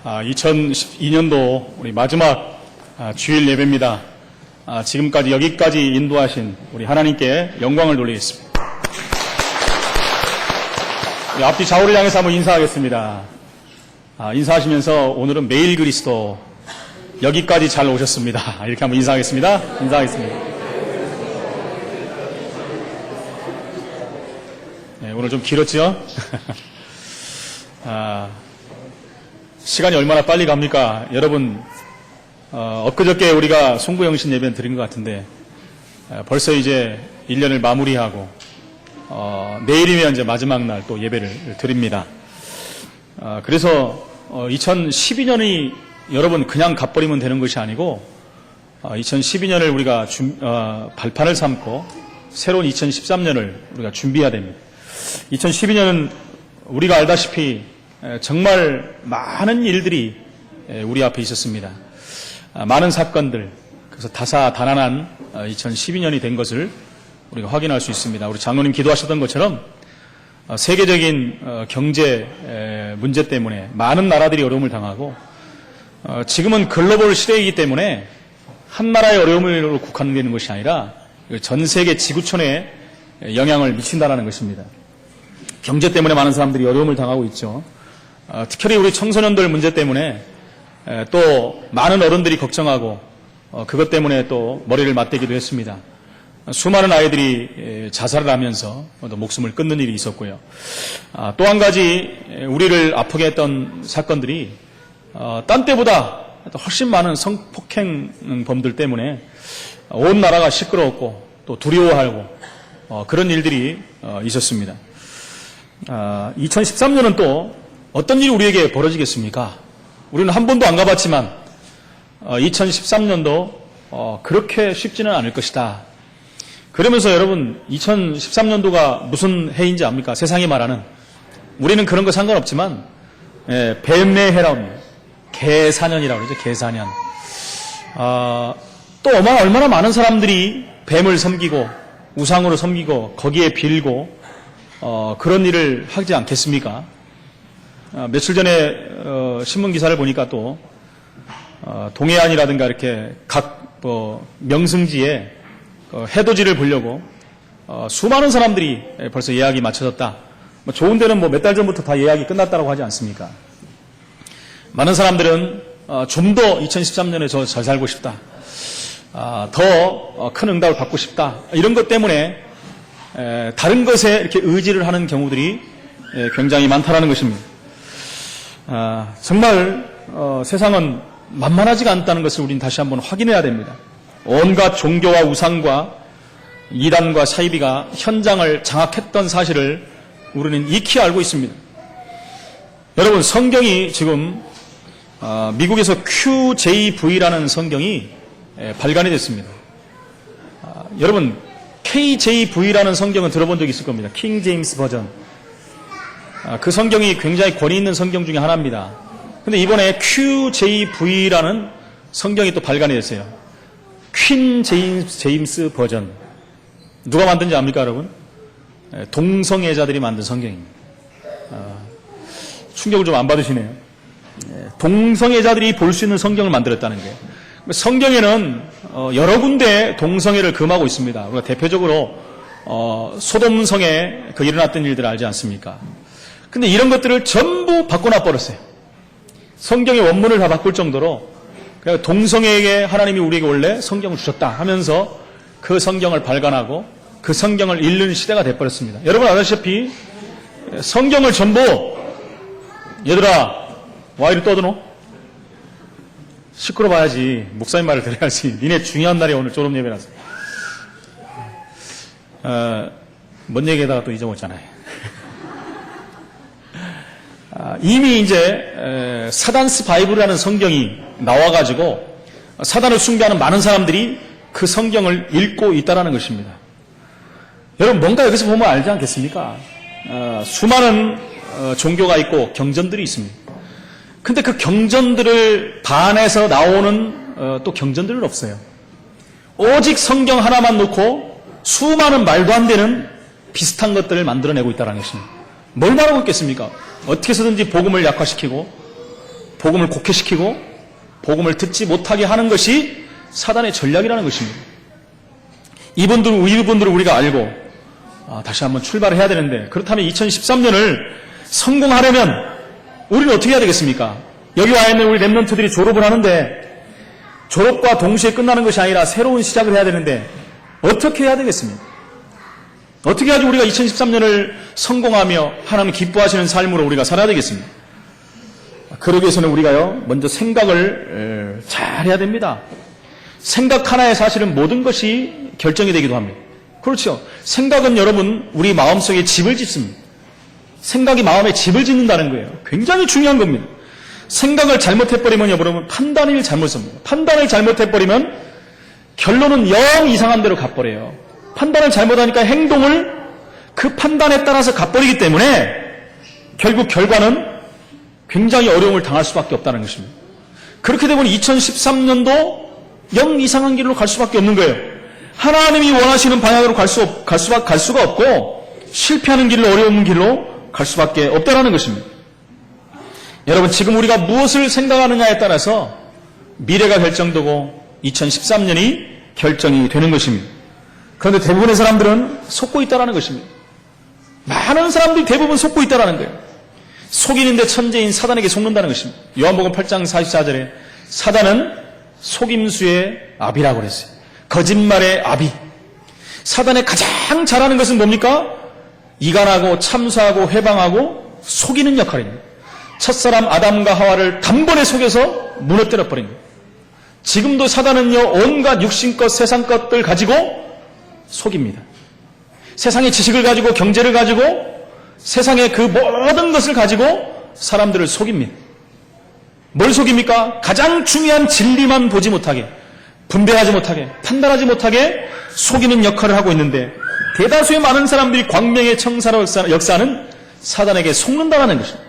2012년도 우리 마지막 주일 예배입니다. 지금까지 여기까지 인도하신 우리 하나님께 영광을 돌리겠습니다. 앞뒤 좌우를 향해서 한번 인사하겠습니다. 인사하시면서 오늘은 매일 그리스도 여기까지 잘 오셨습니다. 이렇게 한번 인사하겠습니다. 네, 오늘 좀 길었죠? 시간이 얼마나 빨리 갑니까? 여러분, 엊그저께 우리가 송구영신 예배를 드린 것 같은데, 벌써 이제 1년을 마무리하고, 내일이면 이제 마지막 날 또 예배를 드립니다. 그래서, 2012년이 여러분 그냥 가버리면 되는 것이 아니고, 2012년을 우리가 발판을 삼고, 새로운 2013년을 우리가 준비해야 됩니다. 2012년은 우리가 알다시피 정말 많은 일들이 우리 앞에 있었습니다. 많은 사건들, 그래서 다사다난한 2012년이 된 것을 우리가 확인할 수 있습니다. 우리 장로님 기도하셨던 것처럼 세계적인 경제 문제 때문에 많은 나라들이 어려움을 당하고 지금은 글로벌 시대이기 때문에 한 나라의 어려움으로 국한되는 것이 아니라 전 세계 지구촌에 영향을 미친다는 것입니다. 경제 때문에 많은 사람들이 어려움을 당하고 있죠. 특히 우리 청소년들 문제 때문에 또 많은 어른들이 걱정하고 그것 때문에 또 머리를 맞대기도 했습니다. 수많은 아이들이 자살을 하면서 목숨을 끊는 일이 있었고요. 또 한 가지 우리를 아프게 했던 사건들이 딴 때보다 훨씬 많은 성폭행범들 때문에 온 나라가 시끄러웠고 또 두려워하고 그런 일들이 있었습니다. 2013년은 또 어떤 일이 우리에게 벌어지겠습니까? 우리는 한 번도 안 가봤지만 2013년도 그렇게 쉽지는 않을 것이다. 그러면서 여러분 2013년도가 무슨 해인지 압니까? 세상이 말하는 우리는 그런 거 상관없지만 뱀의 해라옵니다. 개사년이라고 그러죠. 개사년. 또 얼마나 많은 사람들이 뱀을 섬기고 우상으로 섬기고 거기에 빌고 그런 일을 하지 않겠습니까? 며칠 전에 신문 기사를 보니까 또 동해안이라든가 이렇게 각 명승지에 해돋이를 보려고 수많은 사람들이 벌써 예약이 맞춰졌다. 좋은 데는 몇 달 전부터 다 예약이 끝났다고 하지 않습니까? 많은 사람들은 좀 더 2013년에 잘 살고 싶다. 더 큰 응답을 받고 싶다. 이런 것 때문에 다른 것에 이렇게 의지를 하는 경우들이 굉장히 많다는 것입니다. 정말 세상은 만만하지가 않다는 것을 우리는 다시 한번 확인해야 됩니다. 온갖 종교와 우상과 이단과 사이비가 현장을 장악했던 사실을 우리는 익히 알고 있습니다. 여러분, 성경이 지금 미국에서 QJV라는 성경이 발간이 됐습니다. 여러분, KJV라는 성경은 들어본 적 있을 겁니다. 킹 제임스 버전. 그 성경이 굉장히 권위 있는 성경 중에 하나입니다. 근데 이번에 QJV라는 성경이 또 발간이 됐어요. 퀸 제임스 버전. 누가 만든지 압니까, 여러분? 동성애자들이 만든 성경입니다. 충격을 좀 안 받으시네요. 동성애자들이 볼 수 있는 성경을 만들었다는 게. 성경에는 여러 군데 동성애를 금하고 있습니다. 우리가 대표적으로 소돔성에 일어났던 일들을 알지 않습니까? 근데 이런 것들을 전부 바꿔놔 버렸어요. 성경의 원문을 다 바꿀 정도로 동성애에게 하나님이 우리에게 원래 성경을 주셨다 하면서 그 성경을 발간하고 그 성경을 읽는 시대가 돼버렸습니다. 여러분 아시다시피 성경을 전부 얘들아 와 이리 떠드노? 시끄러 봐야지. 목사님 말을 들어야지. 니네 중요한 날이 오늘 졸업 예배라서. 뭔 얘기에다가 또 잊어먹었잖아요. 이미 이제 사단스 바이블이라는 성경이 나와가지고 사단을 숭배하는 많은 사람들이 그 성경을 읽고 있다는 것입니다. 여러분 뭔가 여기서 보면 알지 않겠습니까? 수많은 종교가 있고 경전들이 있습니다. 근데 그 경전들을 반해서 나오는 또 경전들은 없어요. 오직 성경 하나만 놓고 수많은 말도 안 되는 비슷한 것들을 만들어내고 있다는 것입니다. 뭘 말하고 있겠습니까? 어떻게 해서든지 복음을 약화시키고 복음을 곡해시키고 복음을 듣지 못하게 하는 것이 사단의 전략이라는 것입니다. 이분들을 우리가 알고 다시 한번 출발을 해야 되는데, 그렇다면 2013년을 성공하려면 우리는 어떻게 해야 되겠습니까? 여기 와 있는 우리 랩런트들이 졸업을 하는데 졸업과 동시에 끝나는 것이 아니라 새로운 시작을 해야 되는데 어떻게 해야 되겠습니까? 어떻게 해야지 우리가 2013년을 성공하며 하나님 기뻐하시는 삶으로 우리가 살아야 되겠습니까? 그러기 위해서는 우리가요, 먼저 생각을 잘 해야 됩니다. 생각 하나에 사실은 모든 것이 결정이 되기도 합니다. 그렇죠. 생각은 여러분 우리 마음속에 집을 짓습니다. 생각이 마음에 집을 짓는다는 거예요. 굉장히 중요한 겁니다. 생각을 잘못해버리면 여러분 판단을 잘못합니다. 판단을 잘못해버리면 결론은 영 이상한 대로 가버려요. 판단을 잘못하니까 행동을 그 판단에 따라서 가버리기 때문에 결국 결과는 굉장히 어려움을 당할 수밖에 없다는 것입니다. 그렇게 되면 2013년도 영 이상한 길로 갈 수밖에 없는 거예요. 하나님이 원하시는 방향으로 갈 수가 없고 실패하는 길로, 어려운 길로 갈 수밖에 없다는 것입니다. 여러분, 지금 우리가 무엇을 생각하느냐에 따라서 미래가 결정되고 2013년이 결정이 되는 것입니다. 그런데 대부분의 사람들은 속고 있다는 것입니다. 많은 사람들이 대부분 속고 있다는 거예요. 속이는데 천재인 사단에게 속는다는 것입니다. 요한복음 8장 44절에 사단은 속임수의 아비라고 그랬어요. 거짓말의 아비. 사단의 가장 잘하는 것은 뭡니까? 이간하고 참사하고 회방하고 속이는 역할입니다. 첫사람 아담과 하와를 단번에 속여서 무너뜨려 버린 거예요. 지금도 사단은요, 온갖 육신것, 세상것들 가지고 속입니다. 세상의 지식을 가지고, 경제를 가지고, 세상의 그 모든 것을 가지고 사람들을 속입니다. 뭘 속입니까? 가장 중요한 진리만 보지 못하게, 분별하지 못하게, 판단하지 못하게 속이는 역할을 하고 있는데, 대다수의 많은 사람들이 광명의 청사로 역사는 사단에게 속는다는 것입니다.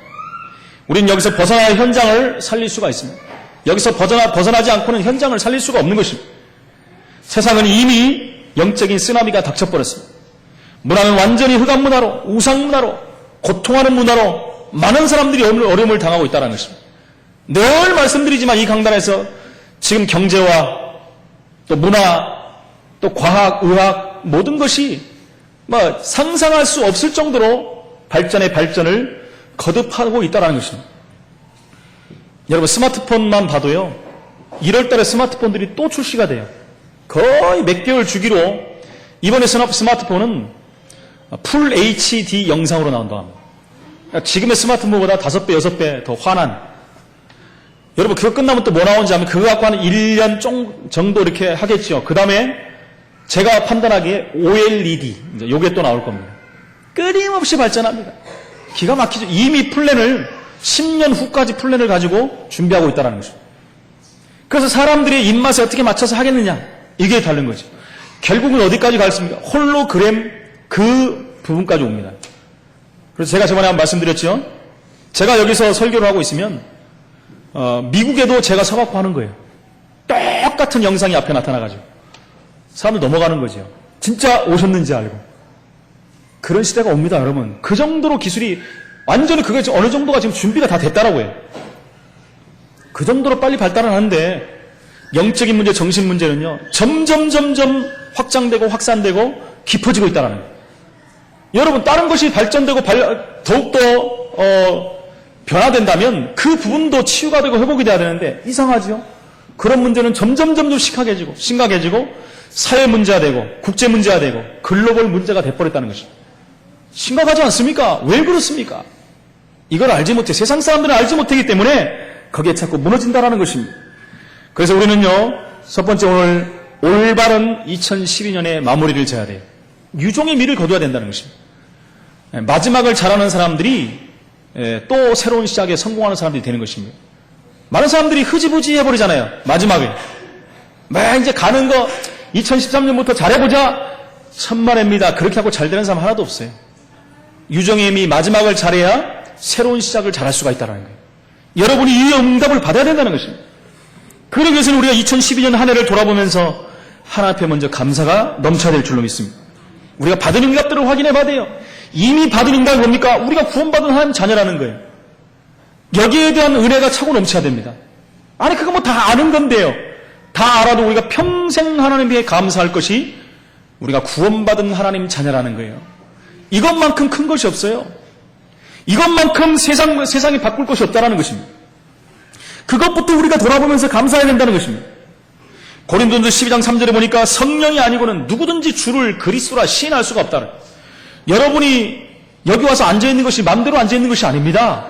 우리는 여기서 벗어나야 현장을 살릴 수가 있습니다. 여기서 벗어나지 않고는 현장을 살릴 수가 없는 것입니다. 세상은 이미 영적인 쓰나미가 닥쳐버렸습니다. 문화는 완전히 흑암 문화로, 우상 문화로, 고통하는 문화로 많은 사람들이 어려움을 당하고 있다는 것입니다. 늘 말씀드리지만 이 강단에서 지금 경제와 또 문화, 또 과학, 의학 모든 것이 상상할 수 없을 정도로 발전의 발전을 거듭하고 있다는 것입니다. 여러분, 스마트폰만 봐도요, 1월 달에 스마트폰들이 또 출시가 돼요. 거의 몇 개월 주기로 이번에 스마트폰은 풀 HD 영상으로 나온다고 합니다. 그러니까 지금의 스마트폰보다 5배, 6배 더 환한. 여러분, 그거 끝나면 또 뭐 나오는지 하면 그거 갖고 한 1년 정도 이렇게 하겠죠. 그 다음에 제가 판단하기에 OLED, 요게 또 나올 겁니다. 끊임없이 발전합니다. 기가 막히죠. 이미 플랜을 10년 후까지 플랜을 가지고 준비하고 있다는 것입니다. 그래서 사람들의 입맛에 어떻게 맞춰서 하겠느냐, 이게 다른 거죠. 결국은 어디까지 갔습니까? 홀로그램 그 부분까지 옵니다. 그래서 제가 저번에 한번 말씀드렸죠. 제가 여기서 설교를 하고 있으면 미국에도 제가 서갖고 하는 거예요. 똑같은 영상이 앞에 나타나가지고 사람들 넘어가는 거죠. 진짜 오셨는지 알고. 그런 시대가 옵니다, 여러분. 그 정도로 기술이 완전히 그게 어느 정도가 지금 준비가 다 됐다라고 해요. 그 정도로 빨리 발달을 하는데 영적인 문제, 정신 문제는요, 점점 확장되고 확산되고 깊어지고 있다는 거예요. 여러분, 다른 것이 발전되고 더욱더 변화된다면 그 부분도 치유가 되고 회복이 돼야 되는데 이상하죠? 그런 문제는 점점 심각해지고 사회 문제가 되고 국제 문제가 되고 글로벌 문제가 돼버렸다는 것입니다. 심각하지 않습니까? 왜 그렇습니까? 이걸 알지 못해, 세상 사람들은 알지 못하기 때문에 거기에 자꾸 무너진다는 것입니다. 그래서 우리는요, 첫 번째 오늘 올바른 2012년의 마무리를 져야 돼요. 유종의 미를 거둬야 된다는 것입니다. 마지막을 잘하는 사람들이 또 새로운 시작에 성공하는 사람들이 되는 것입니다. 많은 사람들이 흐지부지 해버리잖아요. 마지막에 이제 가는 거 2013년부터 잘해보자, 천만입니다. 그렇게 하고 잘 되는 사람 하나도 없어요. 유종의 미, 마지막을 잘해야 새로운 시작을 잘할 수가 있다는 거예요. 여러분이 이 응답을 받아야 된다는 것입니다. 그러기 위해서는 우리가 2012년 한 해를 돌아보면서 하나님 앞에 먼저 감사가 넘쳐야 될 줄로 믿습니다. 우리가 받은 응답들을 확인해 봐야 돼요. 이미 받은 응답이 뭡니까? 우리가 구원받은 하나님 자녀라는 거예요. 여기에 대한 은혜가 차고 넘쳐야 됩니다. 아니 그거 뭐 다 아는 건데요. 다 알아도 우리가 평생 하나님께 감사할 것이 우리가 구원받은 하나님 자녀라는 거예요. 이것만큼 큰 것이 없어요. 이것만큼 세상이 바꿀 것이 없다는 것입니다. 그것부터 우리가 돌아보면서 감사해야 된다는 것입니다. 고린도전서 12장 3절에 보니까 성령이 아니고는 누구든지 주를 그리스도라 시인할 수가 없다는 거예요. 여러분이 여기 와서 앉아있는 것이 마음대로 앉아있는 것이 아닙니다.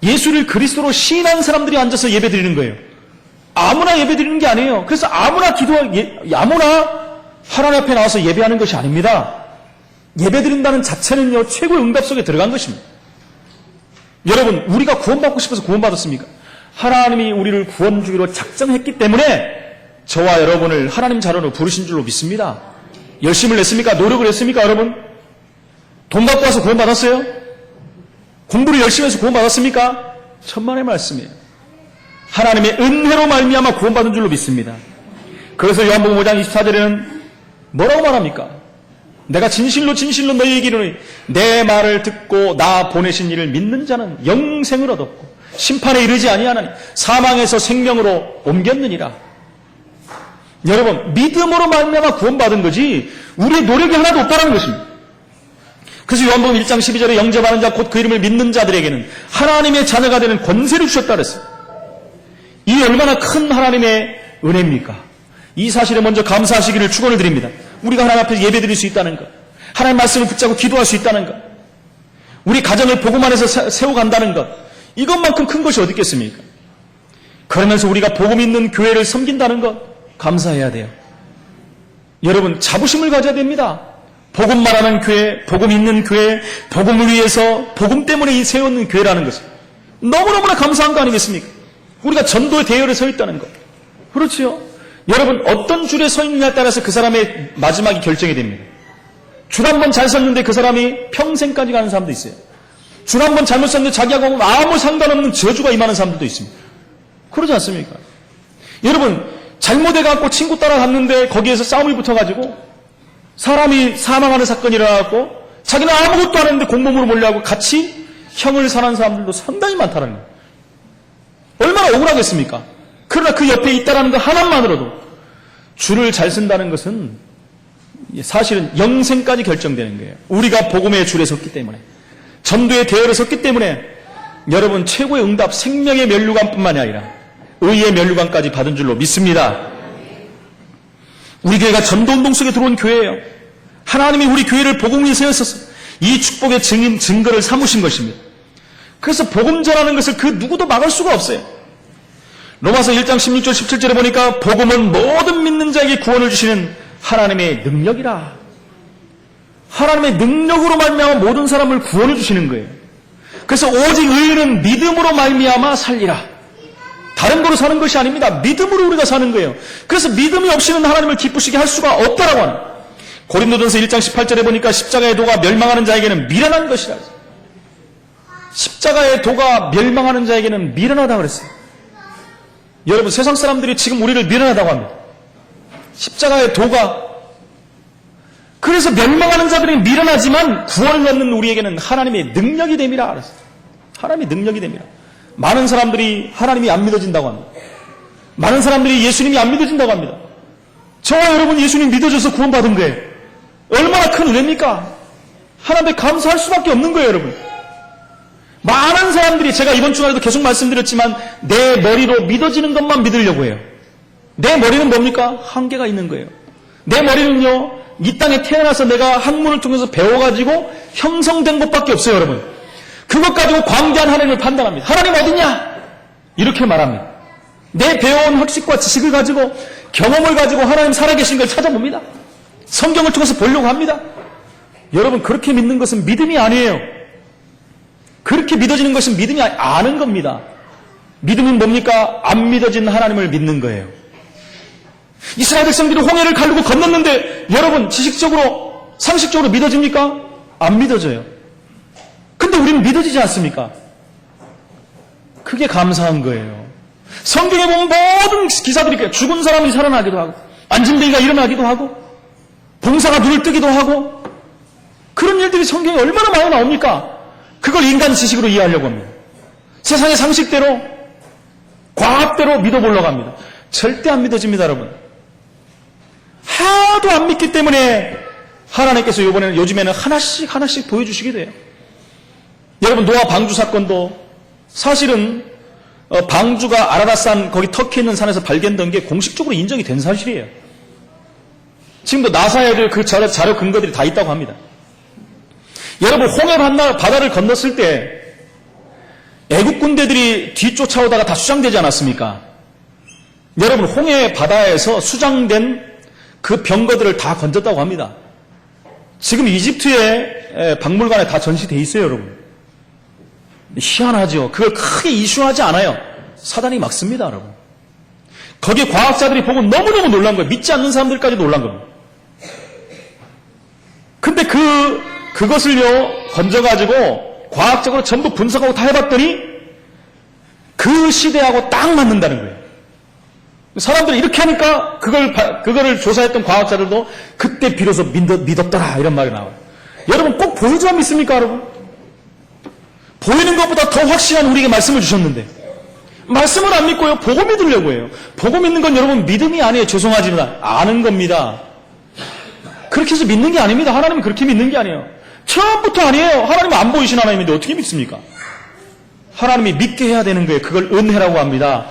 예수를 그리스도로 시인한 사람들이 앉아서 예배드리는 거예요. 아무나 예배드리는 게 아니에요. 그래서 아무나 하나님 앞에 나와서 예배하는 것이 아닙니다. 예배드린다는 자체는요, 최고의 응답 속에 들어간 것입니다. 여러분, 우리가 구원받고 싶어서 구원받았습니까? 하나님이 우리를 구원주기로 작정했기 때문에 저와 여러분을 하나님 자녀로 부르신 줄로 믿습니다. 열심을 냈습니까? 노력을 했습니까, 여러분? 돈 갖고 와서 구원받았어요? 공부를 열심히 해서 구원받았습니까? 천만의 말씀이에요. 하나님의 은혜로 말미암아 구원받은 줄로 믿습니다. 그래서 요한복음 5장 24절에는 뭐라고 말합니까? 내가 진실로 너희에게 이르노니 내 말을 듣고 나 보내신 이를 믿는 자는 영생을 얻었고 심판에 이르지 아니하나니 사망에서 생명으로 옮겼느니라. 여러분, 믿음으로 말미암아 구원받은 거지 우리의 노력이 하나도 없다는 것입니다. 그래서 요한복음 1장 12절에 영접하는 자 곧 그 이름을 믿는 자들에게는 하나님의 자녀가 되는 권세를 주셨다 그랬어요. 이 얼마나 큰 하나님의 은혜입니까? 이 사실에 먼저 감사하시기를 축원을 드립니다. 우리가 하나님 앞에서 예배드릴 수 있다는 것, 하나님 말씀을 붙잡고 기도할 수 있다는 것, 우리 가정을 복음 안에서 세워간다는 것, 이것만큼 큰 것이 어디 있겠습니까? 그러면서 우리가 복음 있는 교회를 섬긴다는 것 감사해야 돼요. 여러분, 자부심을 가져야 됩니다. 복음 말하는 교회, 복음 있는 교회, 복음을 위해서 복음 때문에 세우는 교회라는 것은 너무너무나 감사한 거 아니겠습니까? 우리가 전도의 대열에 서 있다는 것. 그렇지요? 여러분, 어떤 줄에 서 있느냐에 따라서 그 사람의 마지막이 결정이 됩니다. 줄 한 번 잘 섰는데 그 사람이 평생까지 가는 사람도 있어요. 줄 한 번 잘못 섰는데 자기하고 아무 상관없는 저주가 임하는 사람들도 있습니다. 그러지 않습니까? 여러분, 잘못해갖고 친구 따라갔는데 거기에서 싸움이 붙어가지고 사람이 사망하는 사건이 일어나고 자기는 아무것도 안 했는데 공범으로 몰려가고 같이 형을 사는 사람들도 상당히 많다는 거예요. 얼마나 억울하겠습니까? 그러나 그 옆에 있다는 것 하나만으로도 줄을 잘 쓴다는 것은 사실은 영생까지 결정되는 거예요. 우리가 복음의 줄에 섰기 때문에, 전도의 대열에 섰기 때문에 여러분 최고의 응답, 생명의 면류관뿐만이 아니라 의의 면류관까지 받은 줄로 믿습니다. 우리 교회가 전도운동 속에 들어온 교회예요. 하나님이 우리 교회를 복음 위에 세웠어서 이 축복의 증거를 삼으신 것입니다. 그래서 복음 전하는 것을 그 누구도 막을 수가 없어요. 로마서 1장 16절 17절에 보니까 복음은 모든 믿는 자에게 구원을 주시는 하나님의 능력이라. 하나님의 능력으로 말미암아 모든 사람을 구원해 주시는 거예요. 그래서 오직 의인은 믿음으로 말미암아 살리라. 다른 거로 사는 것이 아닙니다. 믿음으로 우리가 사는 거예요. 그래서 믿음이 없이는 하나님을 기쁘시게 할 수가 없다라고 하는. 고린도전서 1장 18절에 보니까 십자가의 도가 멸망하는 자에게는 미련한 것이라. 십자가의 도가 멸망하는 자에게는 미련하다고 그랬어요. 여러분, 세상 사람들이 지금 우리를 미련하다고 합니다. 십자가의 도가. 그래서 멸망하는 자들이 미련하지만 구원을 얻는 우리에게는 하나님의 능력이 됨이라 그랬어요. 하나님의 능력이 됨이라. 많은 사람들이 하나님이 안 믿어진다고 합니다. 많은 사람들이 예수님이 안 믿어진다고 합니다. 저와 여러분 예수님 믿어져서 구원받은 거예요. 얼마나 큰 은혜입니까? 하나님께 감사할 수밖에 없는 거예요, 여러분. 많은 사람들이 제가 이번 주간에도 계속 말씀드렸지만 내 머리로 믿어지는 것만 믿으려고 해요. 내 머리는 뭡니까? 한계가 있는 거예요. 내 머리는요, 이 땅에 태어나서 내가 학문을 통해서 배워가지고 형성된 것밖에 없어요, 여러분. 그것 가지고 광대한 하나님을 판단합니다. 하나님 어디냐? 이렇게 말합니다. 내 배워온 학식과 지식을 가지고 경험을 가지고 하나님 살아계신 걸 찾아봅니다. 성경을 통해서 보려고 합니다. 여러분, 그렇게 믿는 것은 믿음이 아니에요. 그렇게 믿어지는 것은 믿음이 아는 겁니다. 믿음은 뭡니까? 안 믿어진 하나님을 믿는 거예요. 이스라엘 백성들이 홍해를 가르고 건넜는데 여러분 지식적으로 상식적으로 믿어집니까? 안 믿어져요. 근데 우리는 믿어지지 않습니까? 그게 감사한 거예요. 성경에 보면 모든 기사들이 죽은 사람이 살아나기도 하고 안진뱅이가 일어나기도 하고 봉사가 눈을 뜨기도 하고 그런 일들이 성경에 얼마나 많이 나옵니까? 그걸 인간 지식으로 이해하려고 합니다. 세상의 상식대로, 과학대로 믿어보려고 합니다. 절대 안 믿어집니다, 여러분. 하나도 안 믿기 때문에 하나님께서 요즘에는 하나씩 보여주시게 돼요. 여러분, 노아 방주 사건도 사실은 방주가 아라닷산 거기 터키에 있는 산에서 발견된 게 공식적으로 인정이 된 사실이에요. 지금도 나사에 그 자료 근거들이 다 있다고 합니다. 여러분, 홍해 바다를 건넜을 때 애국 군대들이 뒤쫓아오다가 다 수장되지 않았습니까? 여러분, 홍해 바다에서 수장된 그 병거들을 다 건졌다고 합니다. 지금 이집트의 박물관에 다 전시돼 있어요, 여러분. 희한하죠. 그걸 크게 이슈하지 않아요. 사단이 막습니다, 여러분. 거기에 과학자들이 보고 너무너무 놀란 거예요. 믿지 않는 사람들까지 놀란 겁니다. 근데 그것을요, 건져가지고 과학적으로 전부 분석하고 다 해봤더니 그 시대하고 딱 맞는다는 거예요. 사람들이 이렇게 하니까 그거를 조사했던 과학자들도 그때 비로소 믿었더라, 이런 말이 나와요. 여러분, 꼭 보여줘야 믿습니까, 여러분? 보이는 것보다 더 확실한 우리에게 말씀을 주셨는데, 말씀을 안 믿고요, 보고 믿으려고 해요. 보고 믿는 건 여러분 믿음이 아니에요. 죄송하지만 아는 겁니다. 그렇게 해서 믿는 게 아닙니다. 하나님은 그렇게 믿는 게 아니에요. 처음부터 아니에요. 하나님은 안 보이신 하나님인데 어떻게 믿습니까? 하나님이 믿게 해야 되는 거예요. 그걸 은혜라고 합니다.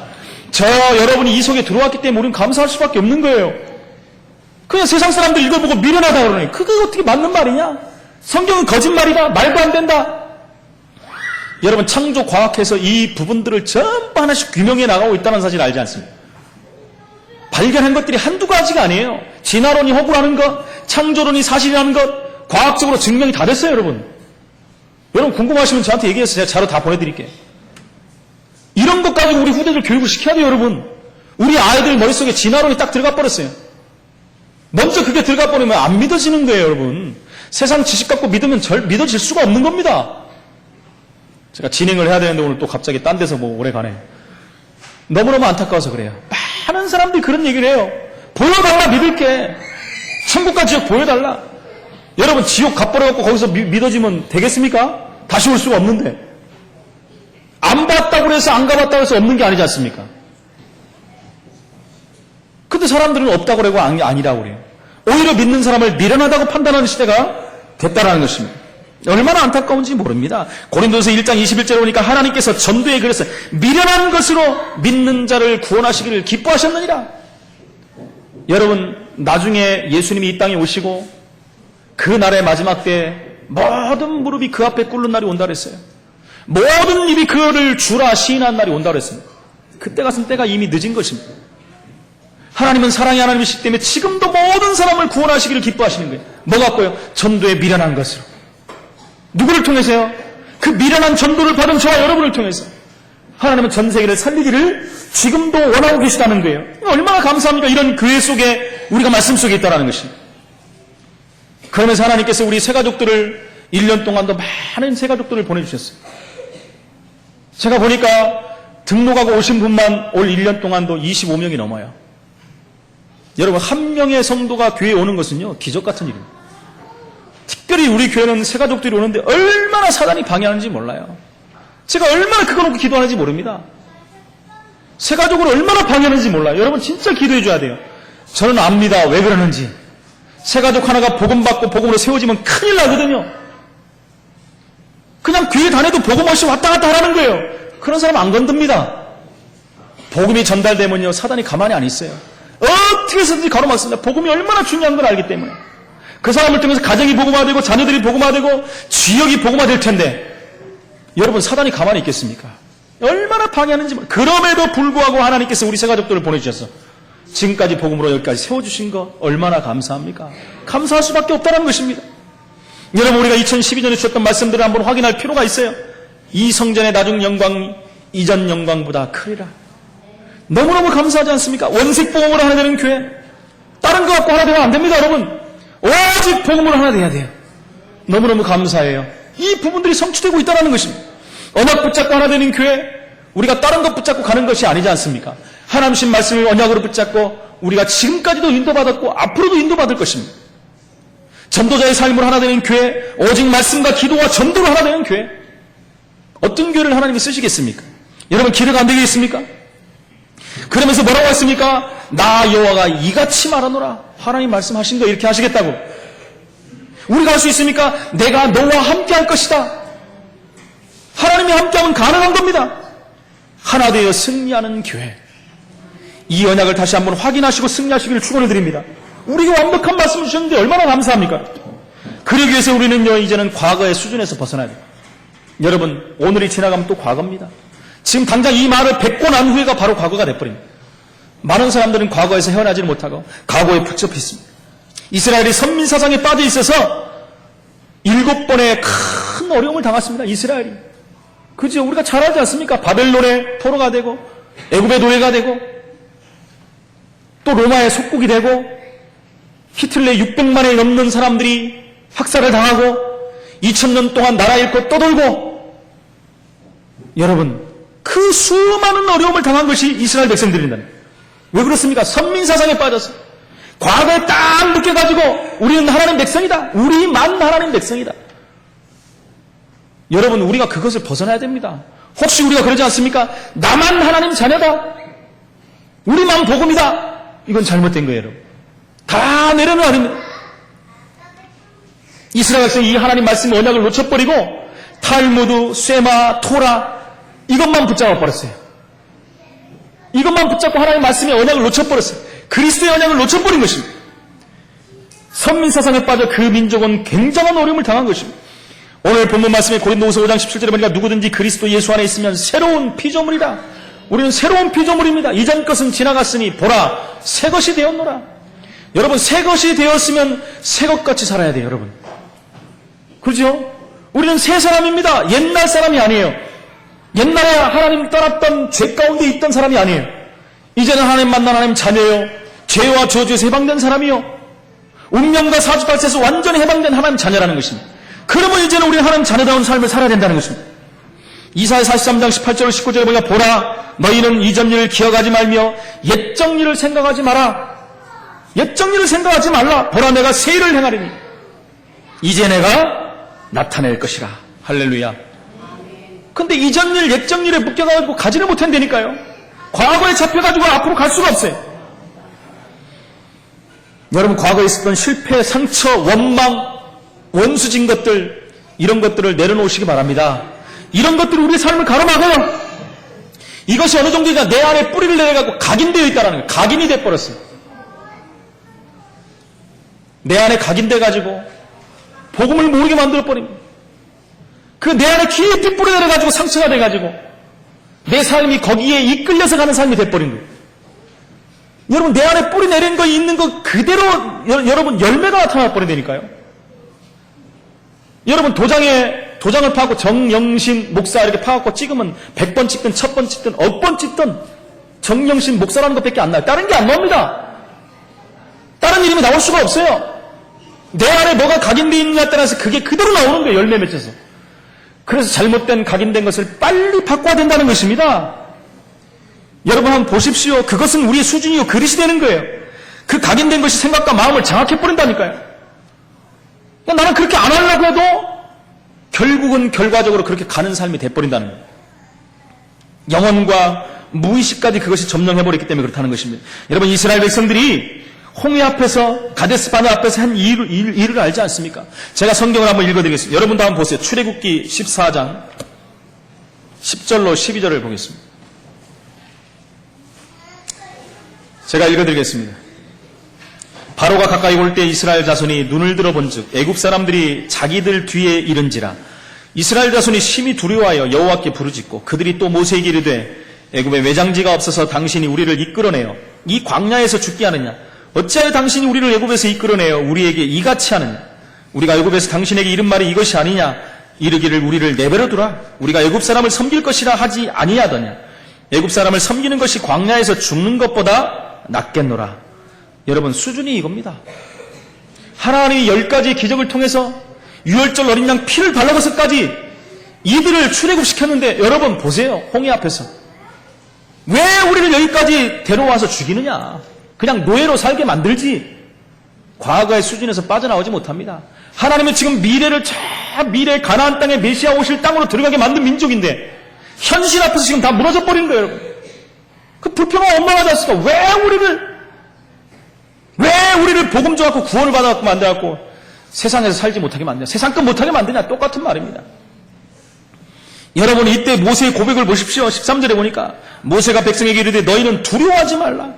여러분이 이 속에 들어왔기 때문에 우리는 감사할 수밖에 없는 거예요. 그냥 세상 사람들 이걸 보고 미련하다 그러니 그게 어떻게 맞는 말이냐? 성경은 거짓말이다. 말도 안 된다. 여러분, 창조 과학에서 이 부분들을 전부 하나씩 규명해 나가고 있다는 사실 알지 않습니까? 발견한 것들이 한두 가지가 아니에요. 진화론이 허구라는 것, 창조론이 사실이라는 것, 과학적으로 증명이 다 됐어요, 여러분. 여러분 궁금하시면 저한테 얘기해서 제가 자료 다 보내드릴게요. 이런 것 가지고 우리 후대들 교육을 시켜야 돼요, 여러분. 우리 아이들 머릿속에 진화론이 딱 들어가 버렸어요. 먼저 그게 들어가 버리면 안 믿어지는 거예요, 여러분. 세상 지식 갖고 믿으면 믿어질 수가 없는 겁니다. 제가 진행을 해야 되는데 오늘 또 갑자기 딴 데서 뭐 오래 가네. 너무너무 안타까워서 그래요. 많은 사람들이 그런 얘기를 해요. 보여달라, 믿을게. 천국과 지옥 보여달라. 여러분, 지옥 가버려갖고 거기서 믿어지면 되겠습니까? 다시 올 수가 없는데. 안 봤다고 해서 안 가봤다고 해서 없는 게 아니지 않습니까? 근데 사람들은 없다고 그러고 아니라고 그래요. 오히려 믿는 사람을 미련하다고 판단하는 시대가 됐다라는 것입니다. 얼마나 안타까운지 모릅니다. 고린도서 1장 21절에 보니까 하나님께서 전도에 그랬어요. 미련한 것으로 믿는 자를 구원하시기를 기뻐하셨느니라. 여러분, 나중에 예수님이 이 땅에 오시고 그 날의 마지막 때에 모든 무릎이 그 앞에 꿇는 날이 온다 그랬어요. 모든 입이 그를 주라 시인한 날이 온다 그랬습니다. 그때 같은 때가 이미 늦은 것입니다. 하나님은 사랑의 하나님이시기 때문에 지금도 모든 사람을 구원하시기를 기뻐하시는 거예요. 뭐 갖고요? 전도에 미련한 것으로. 누구를 통해서요? 그 미련한 전도를 받은 저와 여러분을 통해서 하나님은 전 세계를 살리기를 지금도 원하고 계시다는 거예요. 얼마나 감사합니까? 이런 교회 속에 우리가 말씀 속에 있다는 것입니다. 그러면서 하나님께서 우리 새가족들을 1년 동안도 많은 새가족들을 보내주셨어요. 제가 보니까 등록하고 오신 분만 올 1년 동안도 25명이 넘어요. 여러분, 한 명의 성도가 교회에 오는 것은요, 기적 같은 일입니다. 특별히 우리 교회는 새가족들이 오는데 얼마나 사단이 방해하는지 몰라요. 제가 얼마나 그거 놓고 기도하는지 모릅니다. 새가족을 얼마나 방해하는지 몰라요. 여러분 진짜 기도해 줘야 돼요. 저는 압니다. 왜 그러는지. 새가족 하나가 복음 받고 복음으로 세워지면 큰일 나거든요. 그냥 교회 다녀도 복음 없이 왔다 갔다 하라는 거예요. 그런 사람 안 건듭니다. 복음이 전달되면요, 사단이 가만히 안 있어요. 어떻게 해서든지 가로막습니다. 복음이 얼마나 중요한 걸 알기 때문에. 그 사람을 통해서 가정이 복음화되고 자녀들이 복음화되고 지역이 복음화될 텐데 여러분, 사단이 가만히 있겠습니까? 얼마나 방해하는지. 그럼에도 불구하고 하나님께서 우리 새가족들을 보내주셔서 지금까지 복음으로 여기까지 세워주신 거 얼마나 감사합니까? 감사할 수밖에 없다는 것입니다. 여러분, 우리가 2012년에 주셨던 말씀들을 한번 확인할 필요가 있어요. 이 성전의 나중 영광이 이전 영광보다 크리라. 너무너무 감사하지 않습니까? 원색 복음으로 하나 되는 교회. 다른 거 갖고 하나 되면 안 됩니다, 여러분. 오직 복음으로 하나 돼야 돼요. 너무너무 감사해요. 이 부분들이 성취되고 있다는 것입니다. 언약 붙잡고 하나 되는 교회, 우리가 다른 것 붙잡고 가는 것이 아니지 않습니까? 하나님신 말씀을 언약으로 붙잡고 우리가 지금까지도 인도받았고 앞으로도 인도받을 것입니다. 전도자의 삶으로 하나 되는 교회, 오직 말씀과 기도와 전도로 하나 되는 교회. 어떤 교회를 하나님이 쓰시겠습니까? 여러분 기대가 안 되겠습니까? 그러면서 뭐라고 했습니까? 나 여호와가 이같이 말하노라. 하나님 말씀하신 거 이렇게 하시겠다고. 우리가 할 수 있습니까? 내가 너와 함께 할 것이다. 하나님이 함께하면 가능한 겁니다. 하나 되어 승리하는 교회. 이 언약을 다시 한번 확인하시고 승리하시기를 축원을 드립니다. 우리가 완벽한 말씀을 주셨는데 얼마나 감사합니까? 그러기 위해서 우리는요, 이제는 과거의 수준에서 벗어나야 돼요. 여러분, 오늘이 지나가면 또 과거입니다. 지금 당장 이 말을 뱉고 난 후에가 바로 과거가 돼버립니다. 많은 사람들은 과거에서 헤어나지를 못하고 과거에 붙잡혀 있습니다. 이스라엘이 선민사상에 빠져 있어서 7번의 큰 어려움을 당했습니다. 이스라엘이. 그죠? 우리가 잘 알지 않습니까? 바벨론의 포로가 되고 애굽의 노예가 되고 또 로마의 속국이 되고 히틀러의 600만에 넘는 사람들이 학살을 당하고 2000년 동안 나라 잃고 떠돌고 여러분 그 수많은 어려움을 당한 것이 이스라엘 백성들입니다. 왜 그렇습니까? 선민사상에 빠져서 과거에 딱 느껴가지고 우리는 하나님 백성이다. 우리만 하나님 백성이다. 여러분 우리가 그것을 벗어나야 됩니다. 혹시 우리가 그러지 않습니까? 나만 하나님 자녀다. 우리만 복음이다. 이건 잘못된 거예요. 여러분. 다 내려놓아야 됩니다. 이스라엘 백성이 이 하나님 말씀 언약을 놓쳐버리고 탈무드, 쇠마, 토라 이것만 붙잡아 버렸어요. 이것만 붙잡고 하나님 말씀의 언약을 놓쳐버렸어요. 그리스도의 언약을 놓쳐버린 것입니다. 선민사상에 빠져 그 민족은 굉장한 어려움을 당한 것입니다. 오늘 본문 말씀에 고린도후서 5장 17절에 보니까 누구든지 그리스도 예수 안에 있으면 새로운 피조물이다. 우리는 새로운 피조물입니다. 이전 것은 지나갔으니 보라 새 것이 되었노라. 여러분 새 것이 되었으면 새 것같이 살아야 돼요. 여러분 그렇죠? 우리는 새 사람입니다. 옛날 사람이 아니에요. 옛날에 하나님 떠났던 죄 가운데 있던 사람이 아니에요. 이제는 하나님 만난 하나님 자녀예요. 죄와 저주에서 해방된 사람이요. 운명과 사주팔자에서 완전히 해방된 하나님 자녀라는 것입니다. 그러면 이제는 우리는 하나님 자녀다운 삶을 살아야 된다는 것입니다. 이사야 43장 18절 19절에 보니까 보라 너희는 이전 일을 기억하지 말며 옛적 일을 생각하지 마라. 옛적 일을 생각하지 말라. 보라 내가 새 일을 행하리니 이제 내가 나타낼 것이라. 할렐루야. 근데 이전 일 옛적 일에 묶여가지고 가지를 못한다니까요. 과거에 잡혀가지고 앞으로 갈 수가 없어요. 여러분 과거에 있었던 실패, 상처, 원망, 원수진 것들 이런 것들을 내려놓으시기 바랍니다. 이런 것들이 우리의 삶을 가로막아요. 이것이 어느 정도냐 내 안에 뿌리를 내려가고 각인되어 있다는 거예요. 각인이 돼버렸어요. 내 안에 각인돼가지고 복음을 모르게 만들어버립니다. 그 내 안에 깊이 뿌리 내려가지고 상처가 돼가지고 내 삶이 거기에 이끌려서 가는 삶이 돼버린 거예요. 여러분 내 안에 뿌리 내린 거 있는 거 그대로 여러분 열매가 나타나 버린다니까요. 여러분 도장을 파고 정영신 목사 이렇게 파갖고 찍으면 100번 찍든 1000번 찍든 1000번 찍든 정영신 목사라는 것밖에 안 나요. 다른 게 안 나옵니다. 다른 이름이 나올 수가 없어요. 내 안에 뭐가 각인되어 있느냐에 따라서 그게 그대로 나오는 거예요. 열매 맺혀서. 그래서 잘못된 각인된 것을 빨리 바꿔야 된다는 것입니다. 여러분 한번 보십시오. 그것은 우리의 수준이요 그릇이 되는 거예요. 그 각인된 것이 생각과 마음을 장악해버린다니까요. 나는 그렇게 안 하려고 해도 결국은 결과적으로 그렇게 가는 삶이 돼버린다는 거예요. 영혼과 무의식까지 그것이 점령해버렸기 때문에 그렇다는 것입니다. 여러분 이스라엘 백성들이 홍해 앞에서 가데스 바네 앞에서 한 일을 알지 않습니까? 제가 성경을 한번 읽어드리겠습니다. 여러분도 한번 보세요. 출애굽기 14장 10절로 12절을 보겠습니다. 제가 읽어드리겠습니다. 바로가 가까이 올 때 이스라엘 자손이 눈을 들어본즉 애굽 사람들이 자기들 뒤에 이른지라. 이스라엘 자손이 심히 두려워하여 여호와께 부르짖고 그들이 또 모세에게 이르되 애굽에 외장지가 없어서 당신이 우리를 이끌어내어 이 광야에서 죽게 하느냐. 어찌하여 당신이 우리를 애굽에서 이끌어내어 우리에게 이같이 하느냐. 우리가 애굽에서 당신에게 이른 말이 이것이 아니냐. 이르기를 우리를 내버려 두라. 우리가 애굽 사람을 섬길 것이라 하지 아니하더냐. 애굽 사람을 섬기는 것이 광야에서 죽는 것보다 낫겠노라. 여러분 수준이 이겁니다. 하나님이 10가지 기적을 통해서 유월절 어린 양 피를 발라서까지 이들을 출애굽시켰는데 여러분 보세요. 홍해 앞에서 왜 우리를 여기까지 데려와서 죽이느냐. 그냥 노예로 살게 만들지 과거의 수준에서 빠져나오지 못합니다. 하나님은 지금 미래를 미래 가나안 땅에 메시아 오실 땅으로 들어가게 만든 민족인데 현실 앞에서 지금 다 무너져 버린 거예요, 여러분. 그 불평한 원망하지 않습니까? 왜 우리를 복음 줘갖고 구원을 받아갖고 만들어갖고 세상에서 살지 못하게 만드냐, 세상 것 못하게 만드냐, 똑같은 말입니다. 여러분, 이때 모세의 고백을 보십시오. 13절에 보니까 모세가 백성에게 이르되 너희는 두려워하지 말라.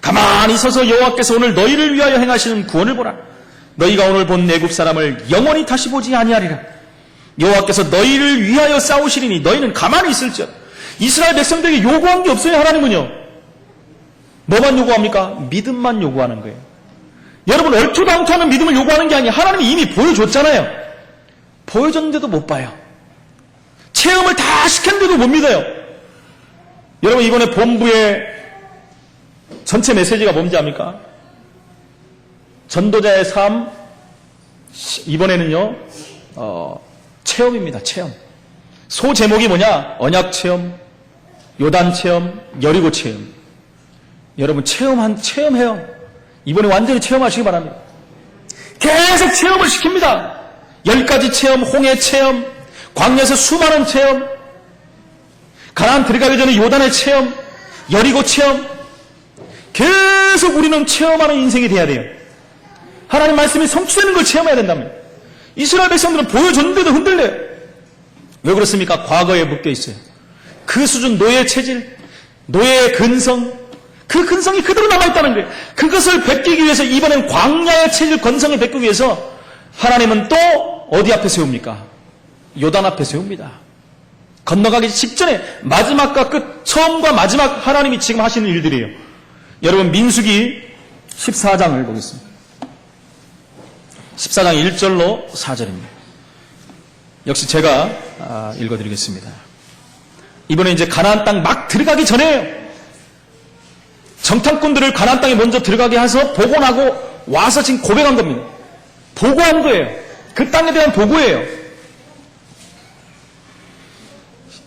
가만히 서서 여호와께서 오늘 너희를 위하여 행하시는 구원을 보라. 너희가 오늘 본 애굽 사람을 영원히 다시 보지 아니하리라. 여호와께서 너희를 위하여 싸우시리니 너희는 가만히 있을지어다. 이스라엘 백성들에게 요구한 게 없어요. 하나님은요, 뭐만 요구합니까? 믿음만 요구하는 거예요. 여러분, 얼토당토하는 믿음을 요구하는 게 아니에요. 하나님이 이미 보여줬잖아요. 보여줬는데도 못 봐요. 체험을 다 시켰는데도 못 믿어요. 여러분, 이번에 본부의 전체 메시지가 뭔지 압니까? 전도자의 삶, 이번에는요, 체험입니다. 체험. 소 제목이 뭐냐? 언약 체험, 요단 체험, 여리고 체험. 여러분, 체험해요. 이번에 완전히 체험하시기 바랍니다. 계속 체험을 시킵니다. 10가지 체험, 홍해 체험, 광야에서 수많은 체험, 가나안 들어가기 전에 요단의 체험, 여리고 체험. 계속 우리는 체험하는 인생이 돼야 돼요. 하나님 말씀이 성취되는 걸 체험해야 된다면. 이스라엘 백성들은 보여줬는데도 흔들려요. 왜 그렇습니까? 과거에 묶여 있어요. 그 수준, 노예 체질, 노예의 근성, 그 근성이 그대로 남아있다는 거예요. 그것을 베끼기 위해서 이번엔 광야의 체질, 건성을 베끼기 위해서 하나님은 또 어디 앞에 세웁니까? 요단 앞에 세웁니다. 건너가기 직전에 마지막과 끝, 처음과 마지막 하나님이 지금 하시는 일들이에요. 여러분, 민수기 14장을 보겠습니다. 14장 1절로 4절입니다. 역시 제가 읽어드리겠습니다. 이번에 이제 가나안 땅 막 들어가기 전에 정탐꾼들을 가나안 땅에 먼저 들어가게 해서 보고하고 와서 지금 고백한 겁니다. 보고한 거예요. 그 땅에 대한 보고예요.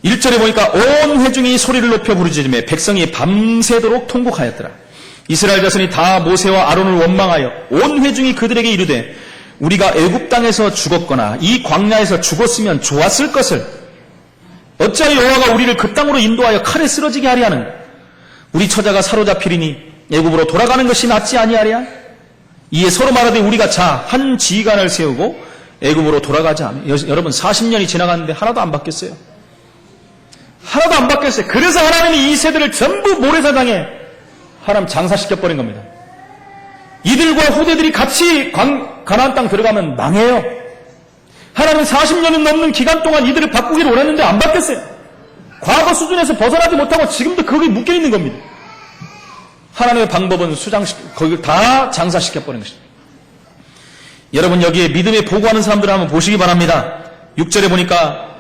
1절에 보니까 온 회중이 소리를 높여 부르짖으며 백성이 밤새도록 통곡하였더라. 이스라엘 자손이 다 모세와 아론을 원망하여 온 회중이 그들에게 이르되 우리가 애굽 땅에서 죽었거나 이 광야에서 죽었으면 좋았을 것을 어찌하여 여호와가 우리를 그 땅으로 인도하여 칼에 쓰러지게 하리 하는가? 우리 처자가 사로잡히리니 애굽으로 돌아가는 것이 낫지 아니하랴? 이에 서로 말하되 우리가 자 한 지휘관을 세우고 애굽으로 돌아가자. 여러분, 40년이 지나갔는데 하나도 안 바뀌었어요. 하나도 안 바뀌었어요. 그래서 하나님이 이 세대를 전부 모래사장에 하나님 장사시켜버린 겁니다. 이들과 후대들이 같이 가나안 땅 들어가면 망해요. 하나님은 40년이 넘는 기간 동안 이들을 바꾸기를 원했는데 안 바뀌었어요. 과거 수준에서 벗어나지 못하고 지금도 거기 묶여있는 겁니다. 하나님의 방법은 거기를 다 장사시켜버린 것입니다. 여러분, 여기에 믿음에 보고하는 사람들을 한번 보시기 바랍니다. 6절에 보니까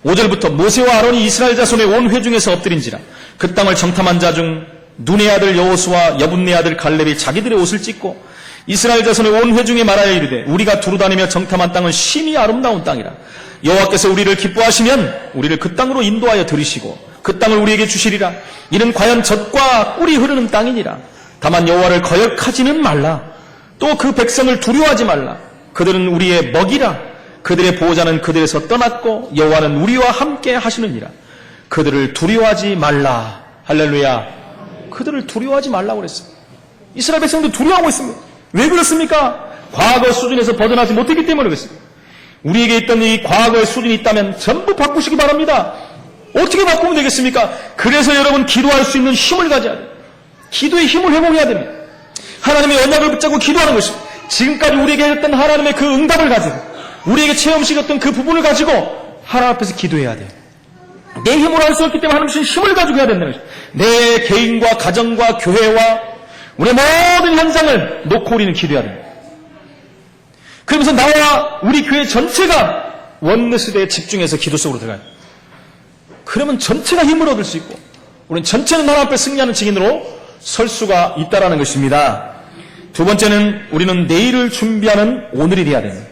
5절부터 모세와 아론이 이스라엘 자손의 온 회중에서 엎드린지라 그 땅을 정탐한 자 중 눈의 아들 여호수와 여분네 아들 갈렙이 자기들의 옷을 찢고 이스라엘 자손의 온 회중에 말하여 이르되 우리가 두루다니며 정탐한 땅은 심히 아름다운 땅이라. 여호와께서 우리를 기뻐하시면 우리를 그 땅으로 인도하여 들이시고 그 땅을 우리에게 주시리라. 이는 과연 젖과 꿀이 흐르는 땅이니라. 다만 여호와를 거역하지는 말라. 또 그 백성을 두려워하지 말라. 그들은 우리의 먹이라. 그들의 보호자는 그들에서 떠났고 여호와는 우리와 함께 하시느니라. 그들을 두려워하지 말라. 할렐루야. 그들을 두려워하지 말라고 그랬어요. 이스라엘 백성도 두려워하고 있습니다. 왜 그렇습니까? 과거 수준에서 벗어나지 못했기 때문에 그렇습니다. 우리에게 있던 이 과거의 수준이 있다면 전부 바꾸시기 바랍니다. 어떻게 바꾸면 되겠습니까? 그래서 여러분, 기도할 수 있는 힘을 가져야 돼요. 기도의 힘을 회복해야 됩니다. 하나님의 언약을 붙잡고 기도하는 것입니다. 지금까지 우리에게 했던 하나님의 그 응답을 가지고 우리에게 체험시켰던 그 부분을 가지고 하나님 앞에서 기도해야 돼요. 내 힘으로 할 수 없기 때문에 하나님 주신 힘을 가지고 해야 된다는 것입니다. 내 개인과 가정과 교회와 우리의 모든 현상을 놓고 우리는 기도해야 됩니다. 그러면서 나와 우리 교회 전체가 원내스대에 집중해서 기도 속으로 들어가요. 그러면 전체가 힘을 얻을 수 있고 우리는 전체는 하나님 앞에 승리하는 증인으로 설 수가 있다는 것입니다. 두 번째는 우리는 내일을 준비하는 오늘이 돼야 됩니다.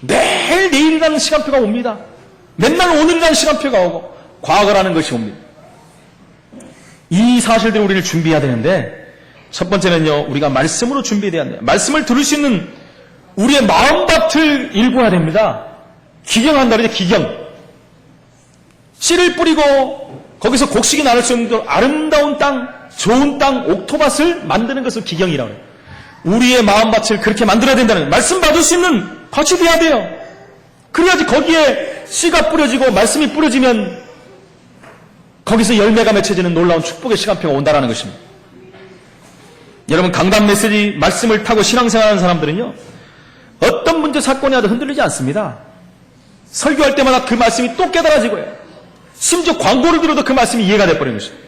매일 내일이라는 시간표가 옵니다. 맨날 오늘이라는 시간표가 오고 과거라는 것이 옵니다. 이 사실들을 우리를 준비해야 되는데 첫 번째는요, 우리가 말씀으로 준비해야 돼요. 말씀을 들을 수 있는 우리의 마음밭을 일궈야 됩니다. 기경한다 그러죠, 기경. 씨를 뿌리고 거기서 곡식이 나올 수 있는 아름다운 땅, 좋은 땅, 옥토밭을 만드는 것을 기경이라고 해요. 우리의 마음밭을 그렇게 만들어야 된다는 거예요. 말씀 받을 수 있는 밭이 돼야 돼요. 그래야지 거기에 씨가 뿌려지고 말씀이 뿌려지면 거기서 열매가 맺혀지는 놀라운 축복의 시간표가 온다는 것입니다. 여러분, 강단 메시지 말씀을 타고 신앙생활하는 사람들은요, 어떤 문제 사건이 와도 흔들리지 않습니다. 설교할 때마다 그 말씀이 또 깨달아지고요. 심지어 광고를 들어도 그 말씀이 이해가 돼버리는 것입니다.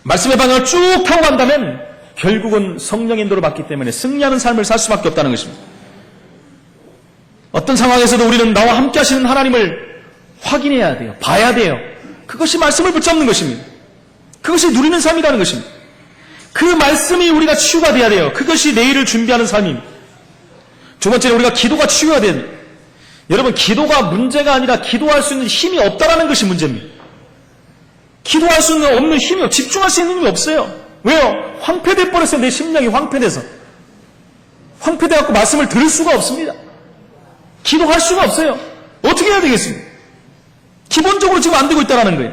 말씀의 방향을 쭉 타고 간다면 결국은 성령의 인도를 받기 때문에 승리하는 삶을 살 수밖에 없다는 것입니다. 어떤 상황에서도 우리는 나와 함께 하시는 하나님을 확인해야 돼요. 봐야 돼요. 그것이 말씀을 붙잡는 것입니다. 그것이 누리는 삶이라는 것입니다. 그 말씀이 우리가 치유가 돼야 돼요. 그것이 내일을 준비하는 삶입니다. 두 번째는 우리가 기도가 치유가 돼야 돼요. 여러분, 기도가 문제가 아니라 기도할 수 있는 힘이 없다라는 것이 문제입니다. 기도할 수 없는 힘이 없어요. 집중할 수 있는 힘이 없어요. 왜요? 황폐돼 버렸어요. 내 심령이 황폐돼서. 황폐돼갖고 말씀을 들을 수가 없습니다. 기도할 수가 없어요. 어떻게 해야 되겠습니까? 기본적으로 지금 안 되고 있다는 거예요.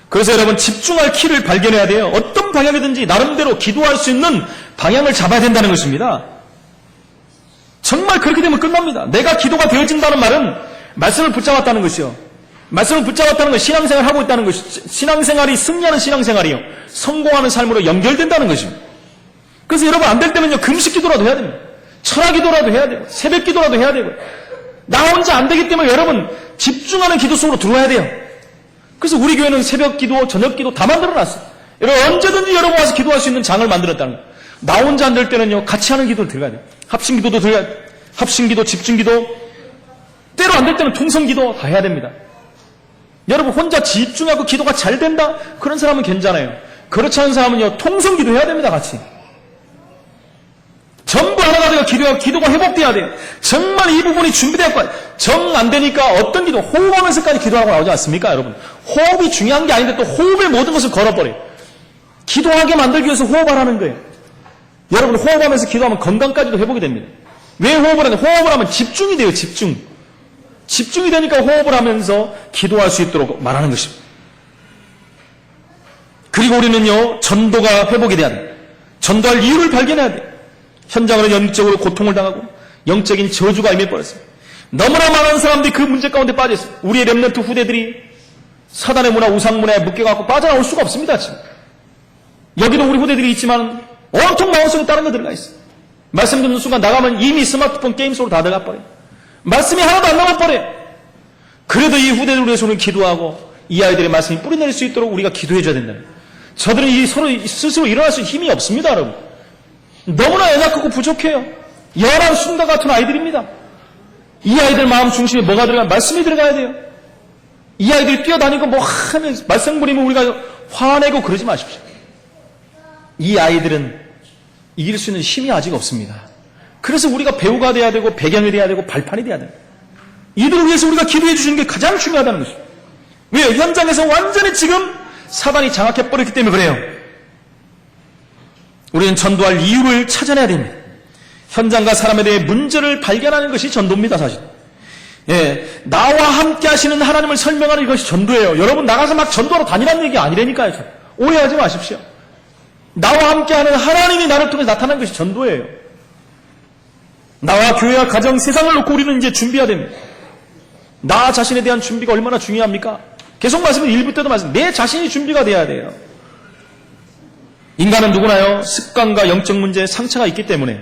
그래서 여러분, 집중할 키를 발견해야 돼요. 어떤 방향이든지 나름대로 기도할 수 있는 방향을 잡아야 된다는 것입니다. 정말 그렇게 되면 끝납니다. 내가 기도가 되어진다는 말은 말씀을 붙잡았다는 것이요. 말씀을 붙잡았다는 건 신앙생활을 하고 있다는 것이, 신앙생활이 승리하는 신앙생활이요. 성공하는 삶으로 연결된다는 것입니다. 그래서 여러분, 안 될 때면요, 금식 기도라도 해야 됩니다. 철학 기도라도 해야 되고, 새벽 기도라도 해야 되고. 나 혼자 안 되기 때문에 여러분, 집중하는 기도 속으로 들어와야 돼요. 그래서 우리 교회는 새벽 기도, 저녁 기도 다 만들어놨어요. 여러분, 언제든지 여러분 와서 기도할 수 있는 장을 만들었다는 거예요. 나 혼자 안 될 때는요, 같이 하는 기도를 들어가야 돼요. 합심기도도 들어가야 돼요. 합심기도, 집중기도, 때로 안 될 때는 통성기도 다 해야 됩니다. 여러분, 혼자 집중하고 기도가 잘 된다? 그런 사람은 괜찮아요. 그렇지 않은 사람은요, 통성기도 해야 됩니다, 같이. 전부 하나가 되어 기도가 회복돼야 돼요. 정말 이 부분이 준비될 거예요. 정 안 되니까 어떤 기도, 호흡하면서까지 기도하고 나오지 않습니까, 여러분? 호흡이 중요한 게 아닌데 또 호흡의 모든 것을 걸어버려요. 기도하게 만들기 위해서 호흡하라는 거예요. 여러분, 호흡하면서 기도하면 건강까지도 회복이 됩니다. 왜 호흡을 하냐? 호흡을 하면 집중이 돼요, 집중. 집중이 되니까 호흡을 하면서 기도할 수 있도록 말하는 것입니다. 그리고 우리는요, 전도가 회복이 돼야 돼요. 전도할 이유를 발견해야 돼요. 현장으로 영적으로 고통을 당하고 영적인 저주가 임해버렸어요. 너무나 많은 사람들이 그 문제 가운데 빠져있어요. 우리의 렘넌트 후대들이 사단의 문화, 우상 문화에 묶여갖고 빠져나올 수가 없습니다, 지금. 여기도 우리 후대들이 있지만 온통 마음속에 다른 거 들어가 있어요. 말씀 듣는 순간 나가면 이미 스마트폰 게임 속으로 다 들어가 버려요. 말씀이 하나도 안 남아버려요. 그래도 이 후대들을 위해서 우리는 기도하고 이 아이들의 말씀이 뿌리내릴 수 있도록 우리가 기도해줘야 된다는 거예요. 저들은 서로 스스로 일어날 수 있는 힘이 없습니다, 여러분. 너무나 연약하고 부족해요. 열한 순간 같은 아이들입니다. 이 아이들 마음 중심에 뭐가 들어가면 말씀이 들어가야 돼요. 이 아이들이 뛰어다니고 뭐 하면 말씀 부리면 우리가 화내고 그러지 마십시오. 이 아이들은 이길 수 있는 힘이 아직 없습니다. 그래서 우리가 배우가 돼야 되고 배경이 돼야 되고 발판이 돼야 됩니다. 이들을 위해서 우리가 기도해 주시는 게 가장 중요하다는 것입니다. 왜요? 현장에서 완전히 지금 사단이 장악해버렸기 때문에 그래요. 우리는 전도할 이유를 찾아내야 됩니다. 현장과 사람에 대해 문제를 발견하는 것이 전도입니다, 사실. 예, 나와 함께 하시는 하나님을 설명하는 이것이 전도예요. 여러분 나가서 막 전도하러 다니라는 얘기 아니라니까요. 오해하지 마십시오. 나와 함께하는 하나님이 나를 통해 나타나는 것이 전도예요. 나와 교회와 가정, 세상을 놓고 우리는 이제 준비해야 됩니다. 나 자신에 대한 준비가 얼마나 중요합니까? 계속 말씀은 1부 때도 말씀, 내 자신이 준비가 돼야 돼요. 인간은 누구나요? 습관과 영적 문제에 상처가 있기 때문에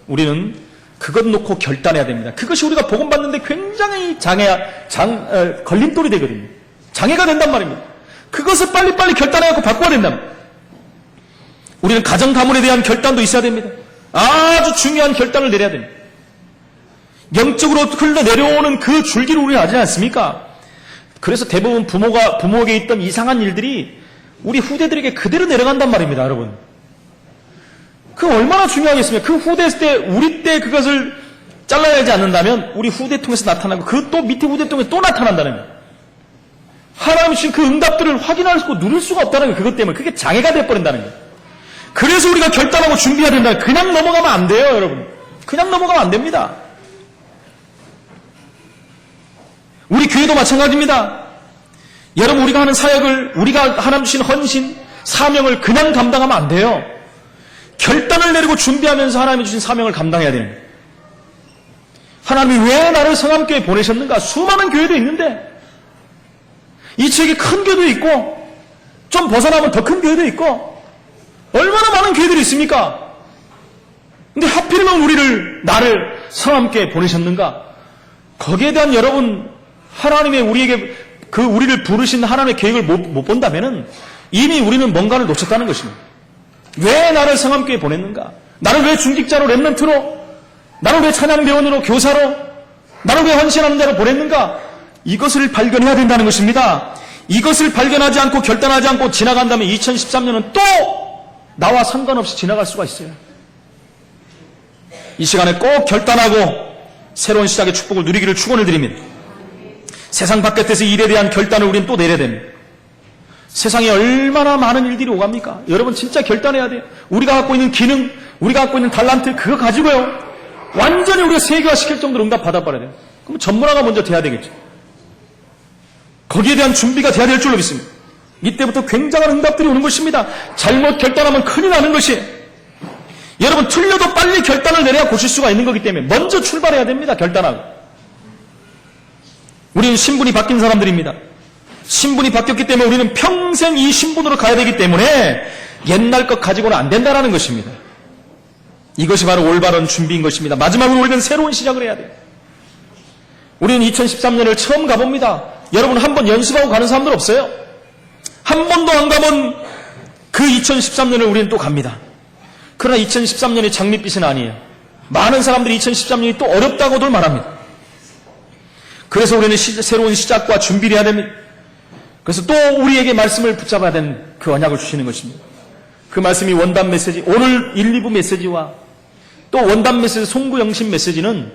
우리는 그것 놓고 결단해야 됩니다. 그것이 우리가 복음 받는데 굉장히 걸림돌이 되거든요. 장애가 된단 말입니다. 그것을 빨리빨리 결단해갖고 바꿔야 된답니다. 우리는 가정 가문에 대한 결단도 있어야 됩니다. 아주 중요한 결단을 내려야 됩니다. 영적으로 흘러내려오는 그 줄기를 우리가 아지 않습니까? 그래서 대부분 부모에게 있던 이상한 일들이 우리 후대들에게 그대로 내려간단 말입니다, 여러분. 그 얼마나 중요하겠습니까? 그 후대 때, 우리 때 그것을 잘라내지 않는다면 우리 후대 통해서 나타나고 그 또 밑에 후대 통해서 또 나타난다는 거예요. 하나님이 주신 그 응답들을 확인할 수, 누릴 수가 없다는 거예요. 그것 때문에. 그게 장애가 돼버린다는 거예요. 그래서 우리가 결단하고 준비해야 된다. 그냥 넘어가면 안 돼요, 여러분. 그냥 넘어가면 안 됩니다. 우리 교회도 마찬가지입니다. 여러분, 우리가 하는 사역을, 우리가 하나님 주신 헌신, 사명을 그냥 감당하면 안 돼요. 결단을 내리고 준비하면서 하나님이 주신 사명을 감당해야 돼요. 하나님이 왜 나를 성함교회에 보내셨는가? 수많은 교회도 있는데 이 지역에 큰 교회도 있고 좀 벗어나면 더 큰 교회도 있고 얼마나 많은 교회들이 있습니까? 근데 하필이면 나를 성함교회에 보내셨는가? 거기에 대한 여러분, 하나님의 우리에게 우리를 부르신 하나님의 계획을 못 본다면은 이미 우리는 뭔가를 놓쳤다는 것입니다. 왜 나를 성함교회에 보냈는가? 나를 왜 중직자로, 렘넌트로, 나를 왜 찬양배원으로, 교사로, 나를 왜 헌신하는 자로 보냈는가? 이것을 발견해야 된다는 것입니다. 이것을 발견하지 않고 결단하지 않고 지나간다면 2013년은 또 나와 상관없이 지나갈 수가 있어요. 이 시간에 꼭 결단하고 새로운 시작의 축복을 누리기를 축원을 드립니다. 세상 바깥에서 일에 대한 결단을 우리는 또 내려야 됩니다. 세상에 얼마나 많은 일들이 오갑니까? 여러분 진짜 결단해야 돼요. 우리가 갖고 있는 기능, 우리가 갖고 있는 달란트 그거 가지고요. 완전히 우리가 세계화시킬 정도로 응답 받아버려야 돼요. 그럼 전문화가 먼저 돼야 되겠죠. 거기에 대한 준비가 돼야 될 줄로 믿습니다. 이때부터 굉장한 응답들이 오는 것입니다. 잘못 결단하면 큰일 나는 것이에요. 여러분 틀려도 빨리 결단을 내려야 고칠 수가 있는 거기 때문에 먼저 출발해야 됩니다. 결단하고. 우리는 신분이 바뀐 사람들입니다. 신분이 바뀌었기 때문에 우리는 평생 이 신분으로 가야 되기 때문에 옛날 것 가지고는 안 된다는 것입니다. 이것이 바로 올바른 준비인 것입니다. 마지막으로 우리는 새로운 시작을 해야 돼요. 우리는 2013년을 처음 가봅니다. 여러분 한 번 연습하고 가는 사람들 없어요? 한 번도 안 가면 그 2013년을 우리는 또 갑니다. 그러나 2013년이 장밋빛은 아니에요. 많은 사람들이 2013년이 또 어렵다고들 말합니다. 그래서 우리는 새로운 시작과 준비를 해야 됩니다. 그래서 또 우리에게 말씀을 붙잡아야 되는 그 언약을 주시는 것입니다. 그 말씀이 원단 메시지, 오늘 1, 2부 메시지와 또 원단 메시지, 송구 영신 메시지는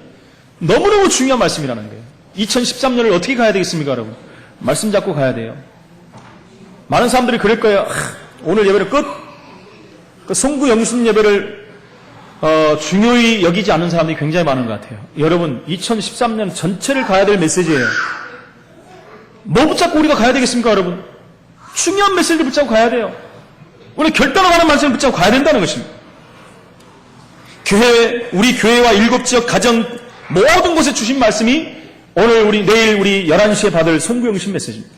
너무너무 중요한 말씀이라는 거예요. 2013년을 어떻게 가야 되겠습니까, 여러분? 말씀 잡고 가야 돼요. 많은 사람들이 그럴 거예요. 오늘 예배를 그 송구 영신 예배를 중요히 여기지 않는 사람들이 굉장히 많은 것 같아요. 여러분, 2013년 전체를 가야 될 메시지예요. 뭐 붙잡고 우리가 가야 되겠습니까, 여러분? 중요한 메시지를 붙잡고 가야 돼요. 우리 결단하는 말씀을 붙잡고 가야 된다는 것입니다. 우리 교회와 일곱 지역 가정 모든 곳에 주신 말씀이 내일 우리 11시에 받을 송구영신 메시지입니다.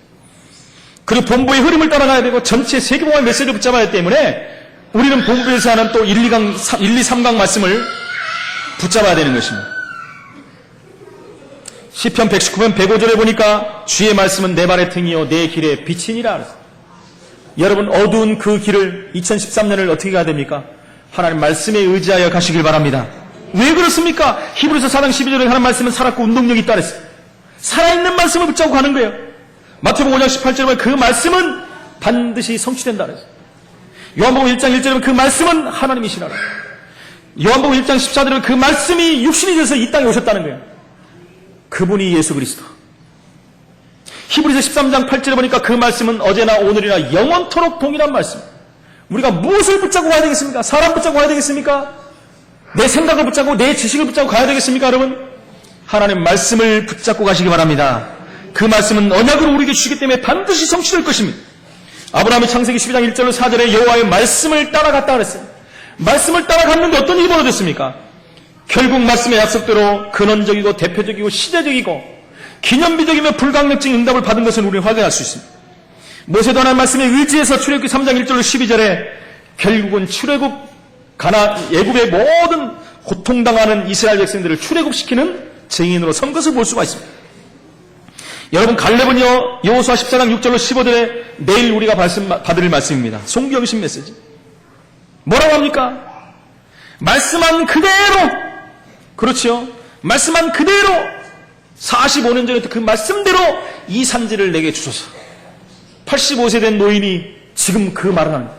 그리고 본부의 흐름을 따라가야 되고 전체 세계공의 메시지를 붙잡아야 하기 때문에 우리는 본부에서 하는 또 1, 2, 3강 말씀을 붙잡아야 되는 것입니다. 시편 119편 105절에 보니까 주의 말씀은 내 발의 등이요 내 길의 빛이니라. 여러분 어두운 그 길을 2013년을 어떻게 가야 됩니까? 하나님 말씀에 의지하여 가시길 바랍니다. 왜 그렇습니까? 히브리서 4장 12절에 하나님 말씀은 살았고 운동력이 있다 그랬어요. 살아있는 말씀을 붙잡고 가는 거예요. 마태복음 5장 18절에 보면 그 말씀은 반드시 성취된다 그랬어요. 요한복음 1장 1절에 보면 그 말씀은 하나님이시라. 요한복음 1장 14절에 보면 그 말씀이 육신이 돼서 이 땅에 오셨다는 거예요. 그분이 예수 그리스도. 히브리서 13장 8절에 보니까 그 말씀은 어제나 오늘이나 영원토록 동일한 말씀. 우리가 무엇을 붙잡고 가야 되겠습니까? 사람 붙잡고 가야 되겠습니까? 내 생각을 붙잡고 내 지식을 붙잡고 가야 되겠습니까, 여러분? 하나님 말씀을 붙잡고 가시기 바랍니다. 그 말씀은 언약으로 우리에게 주시기 때문에 반드시 성취될 것입니다. 아브라함이 창세기 12장 1절로 4절에 여호와의 말씀을 따라갔다 그랬어요. 말씀을 따라갔는데 어떤 일이 벌어졌습니까? 결국 말씀의 약속대로 근원적이고 대표적이고 시대적이고 기념비적이며 불강력적인 응답을 받은 것을 우리는 확인할 수 있습니다. 모세도 하나님 말씀에 의지해서 출애굽기 3장 1절로 12절에 결국은 애굽의 모든 고통당하는 이스라엘 백성들을 출애굽시키는 증인으로 선 것을 볼 수가 있습니다. 여러분 갈렙은요 여호수아 14장 6절로 15절에 내일 우리가 받을 말씀입니다. 송구영신 메시지. 뭐라고 합니까? 말씀한 그대로, 그렇죠, 말씀한 그대로 45년 전에 그 말씀대로 이 산지를 내게 주소서. 85세 된 노인이 지금 그 말을 합니다.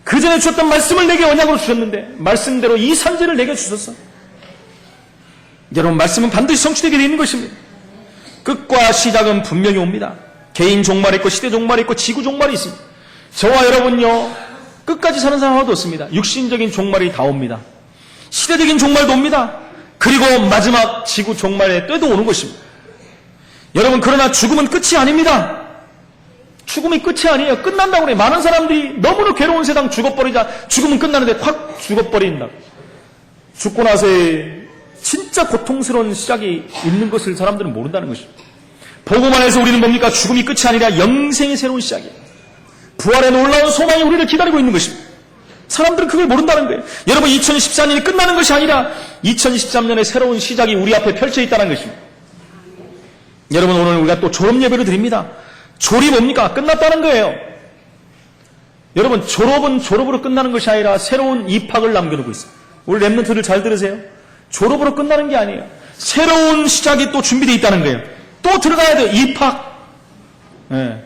그 전에 주셨던 말씀을 내게 언약으로 주셨는데 말씀대로 이 산지를 내게 주소서. 여러분 말씀은 반드시 성취되게 되어 있는 것입니다. 끝과 시작은 분명히 옵니다. 개인 종말이 있고 시대 종말이 있고 지구 종말이 있습니다. 저와 여러분요 끝까지 사는 사람 하나도 없습니다. 육신적인 종말이 다 옵니다. 시대적인 종말도 옵니다. 그리고 마지막 지구 종말의 때도 오는 것입니다. 여러분, 그러나 죽음은 끝이 아닙니다. 죽음이 끝이 아니에요. 끝난다고 그래요. 많은 사람들이 너무나 괴로운 세상 죽어버리자. 죽음은 끝나는데 확 죽어버린다. 죽고 나서의 진짜 고통스러운 시작이 있는 것을 사람들은 모른다는 것입니다. 보고만 해서 우리는 뭡니까? 죽음이 끝이 아니라 영생의 새로운 시작이에요. 부활의 놀라운 소망이 우리를 기다리고 있는 것입니다. 사람들은 그걸 모른다는 거예요. 여러분, 2014년이 끝나는 것이 아니라 2013년의 새로운 시작이 우리 앞에 펼쳐 있다는 것입니다. 여러분, 오늘 우리가 또 졸업 예배를 드립니다. 졸이 뭡니까? 끝났다는 거예요. 여러분, 졸업은 졸업으로 끝나는 것이 아니라 새로운 입학을 남겨두고 있어요. 우리 랩런트들 잘 들으세요. 졸업으로 끝나는 게 아니에요. 새로운 시작이 또 준비되어 있다는 거예요. 또 들어가야 돼요. 입학. 네.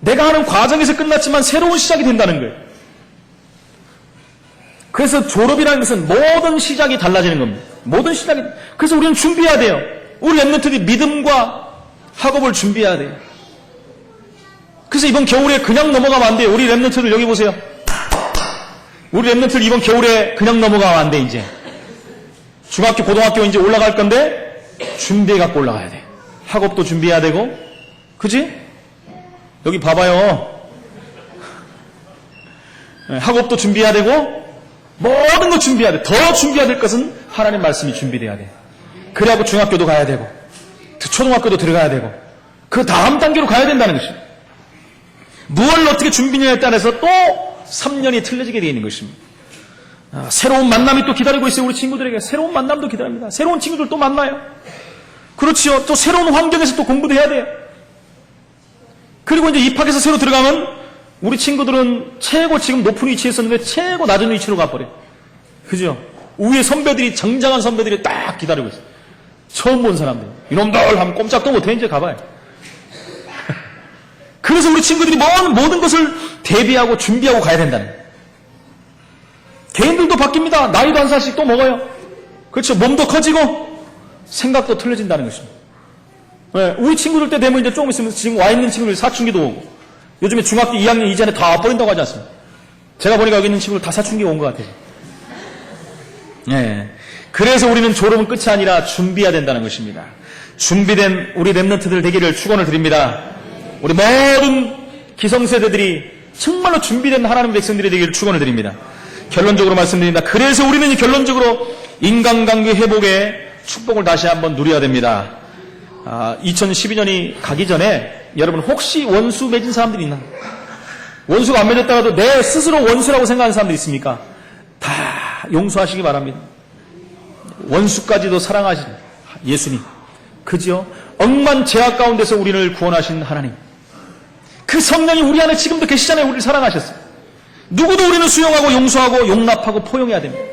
내가 하는 과정에서 끝났지만 새로운 시작이 된다는 거예요. 그래서 졸업이라는 것은 모든 시작이 달라지는 겁니다. 모든 시작이. 그래서 우리는 준비해야 돼요. 우리 랩런트들이 믿음과 학업을 준비해야 돼요. 그래서 이번 겨울에 그냥 넘어가면 안 돼요. 우리 랩런트들 여기 보세요. 우리 랩런트들 이번 겨울에 그냥 넘어가면 안 돼, 이제. 중학교, 고등학교 이제 올라갈 건데 준비해 갖고 올라가야 돼. 학업도 준비해야 되고, 그지? 여기 봐봐요. 학업도 준비해야 되고, 모든 거 준비해야 돼. 더 준비해야 될 것은 하나님 말씀이 준비돼야 돼. 그래야 중학교도 가야 되고, 초등학교도 들어가야 되고, 그 다음 단계로 가야 된다는 것입니다. 무엇을 어떻게 준비냐에 따라서 또 3년이 틀려지게 되어 있는 것입니다. 새로운 만남이 또 기다리고 있어요. 우리 친구들에게 새로운 만남도 기다립니다. 새로운 친구들 또 만나요. 그렇지요. 또 새로운 환경에서 또 공부도 해야 돼요. 그리고 이제 입학해서 새로 들어가면 우리 친구들은 최고 지금 높은 위치에 있었는데 최고 낮은 위치로 가버려요. 그죠? 위에 선배들이, 정장한 선배들이 딱 기다리고 있어요. 처음 본 사람들. 이놈들 하면 꼼짝도 못해. 이제 가봐요. 그래서 우리 친구들이 모든 것을 대비하고 준비하고 가야 된다는 거예요. 개인들도 바뀝니다. 나이도 한 살씩 또 먹어요. 그렇죠. 몸도 커지고 생각도 틀려진다는 것입니다. 네, 우리 친구들 때 되면 이제 조금 있으면 지금 와 있는 친구들 사춘기도 오고, 요즘에 중학교 2학년 이전에 다 와버린다고 하지 않습니까? 제가 보니까 여기 있는 친구들 다 사춘기가 온 것 같아요. 네. 그래서 우리는 졸업은 끝이 아니라 준비해야 된다는 것입니다. 준비된 우리 랩런트들 되기를 축원을 드립니다. 우리 모든 기성세대들이 정말로 준비된 하나님 백성들이 되기를 축원을 드립니다. 결론적으로 말씀드립니다. 그래서 우리는 결론적으로 인간관계 회복의 축복을 다시 한번 누려야 됩니다. 2012년이 가기 전에 여러분 혹시 원수 맺은 사람들이 있나? 원수가 안 맺었다가도 내 스스로 원수라고 생각하는 사람들이 있습니까? 다 용서하시기 바랍니다. 원수까지도 사랑하신 예수님. 그죠? 억만 죄악 가운데서 우리를 구원하신 하나님. 그 성령이 우리 안에 지금도 계시잖아요. 우리를 사랑하셨어요. 누구도 우리는 수용하고 용서하고 용납하고 포용해야 됩니다.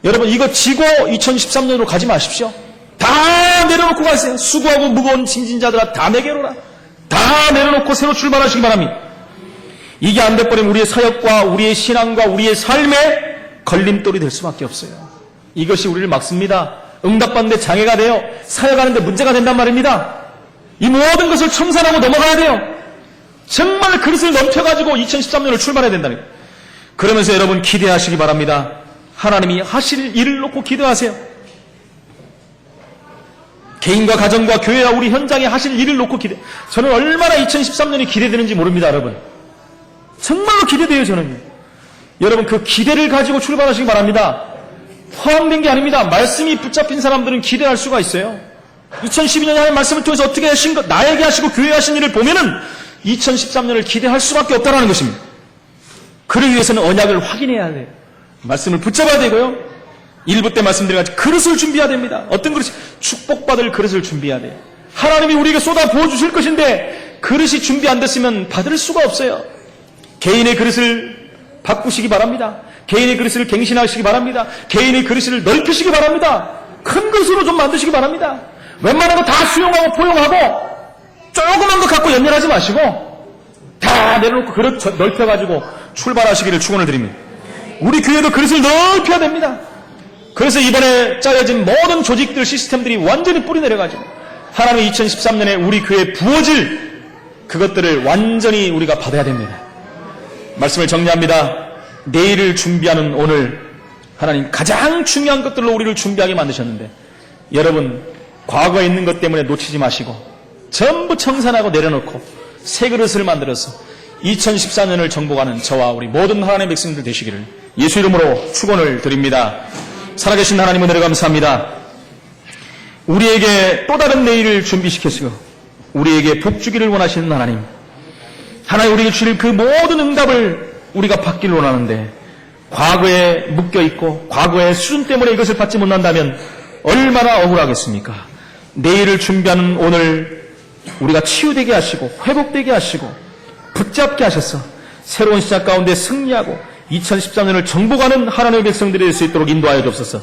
여러분 이거 지고 2013년으로 가지 마십시오. 다 내려놓고 가세요. 수고하고 무거운 짐진자들아 다 내게로라. 다 내려놓고 새로 출발하시기 바랍니다. 이게 안 돼버리면 우리의 사역과 우리의 신앙과 우리의 삶에 걸림돌이 될 수밖에 없어요. 이것이 우리를 막습니다. 응답받는데 장애가 돼요. 사역하는데 문제가 된단 말입니다. 이 모든 것을 청산하고 넘어가야 돼요. 정말 그릇을 넘쳐가지고 2013년을 출발해야 된다는 거예요. 그러면서 여러분 기대하시기 바랍니다. 하나님이 하실 일을 놓고 기대하세요. 개인과 가정과 교회와 우리 현장에 하실 일을 놓고 저는 얼마나 2013년이 기대되는지 모릅니다, 여러분. 정말로 기대돼요, 저는. 여러분 그 기대를 가지고 출발하시기 바랍니다. 허황된 게 아닙니다. 말씀이 붙잡힌 사람들은 기대할 수가 있어요. 2012년에 하나님 말씀을 통해서 어떻게 하신 것, 나에게 하시고 교회에 하신 일을 보면은 2013년을 기대할 수밖에 없다는 것입니다. 그러기 위해서는 언약을 확인해야 돼요. 말씀을 붙잡아야 되고요. 일부 때 말씀드린 그릇을 준비해야 됩니다. 어떤 그릇이? 축복받을 그릇을 준비해야 돼요. 하나님이 우리에게 쏟아 부어주실 것인데 그릇이 준비 안 됐으면 받을 수가 없어요. 개인의 그릇을 바꾸시기 바랍니다. 개인의 그릇을 갱신하시기 바랍니다. 개인의 그릇을 넓히시기 바랍니다. 큰 그릇으로 좀 만드시기 바랍니다. 웬만한 거 다 수용하고 포용하고 조그만 거 갖고 연연하지 마시고 다 내려놓고 그릇 넓혀가지고 출발하시기를 축원을 드립니다. 우리 교회도 그릇을 넓혀야 됩니다. 그래서 이번에 짜여진 모든 조직들 시스템들이 완전히 뿌리 내려가지고 하나님의 2013년에 우리 교회에 부어질 그것들을 완전히 우리가 받아야 됩니다. 말씀을 정리합니다. 내일을 준비하는 오늘 하나님 가장 중요한 것들로 우리를 준비하게 만드셨는데 여러분 과거에 있는 것 때문에 놓치지 마시고 전부 청산하고 내려놓고 새 그릇을 만들어서 2014년을 정복하는 저와 우리 모든 하나님의 백성들 되시기를 예수 이름으로 축원을 드립니다. 살아계신 하나님 은혜를 감사합니다. 우리에게 또 다른 내일을 준비시켜서 우리에게 복 주기를 원하시는 하나님, 우리에게 주실 그 모든 응답을 우리가 받기를 원하는데 과거에 묶여있고 과거의 수준 때문에 이것을 받지 못한다면 얼마나 억울하겠습니까? 내일을 준비하는 오늘 우리가 치유되게 하시고 회복되게 하시고 붙잡게 하셔서 새로운 시작 가운데 승리하고 2013년을 정복하는 하나님의 백성들이 될 수 있도록 인도하여 주옵소서.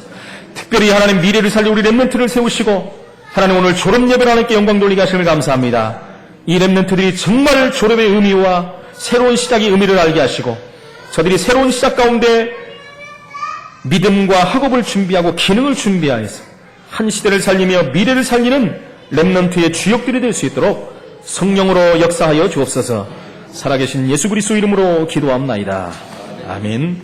특별히 하나님 미래를 살려 우리 렘넌트를 세우시고 하나님 오늘 졸업 예배를 하나님께 영광 돌리게 하심을 감사합니다. 이 렘넌트들이 정말 졸업의 의미와 새로운 시작의 의미를 알게 하시고 저들이 새로운 시작 가운데 믿음과 학업을 준비하고 기능을 준비하여서 한 시대를 살리며 미래를 살리는 렘넌트의 주역들이 될 수 있도록 성령으로 역사하여 주옵소서. 살아계신 예수 그리스도 이름으로 기도합나이다. 아멘.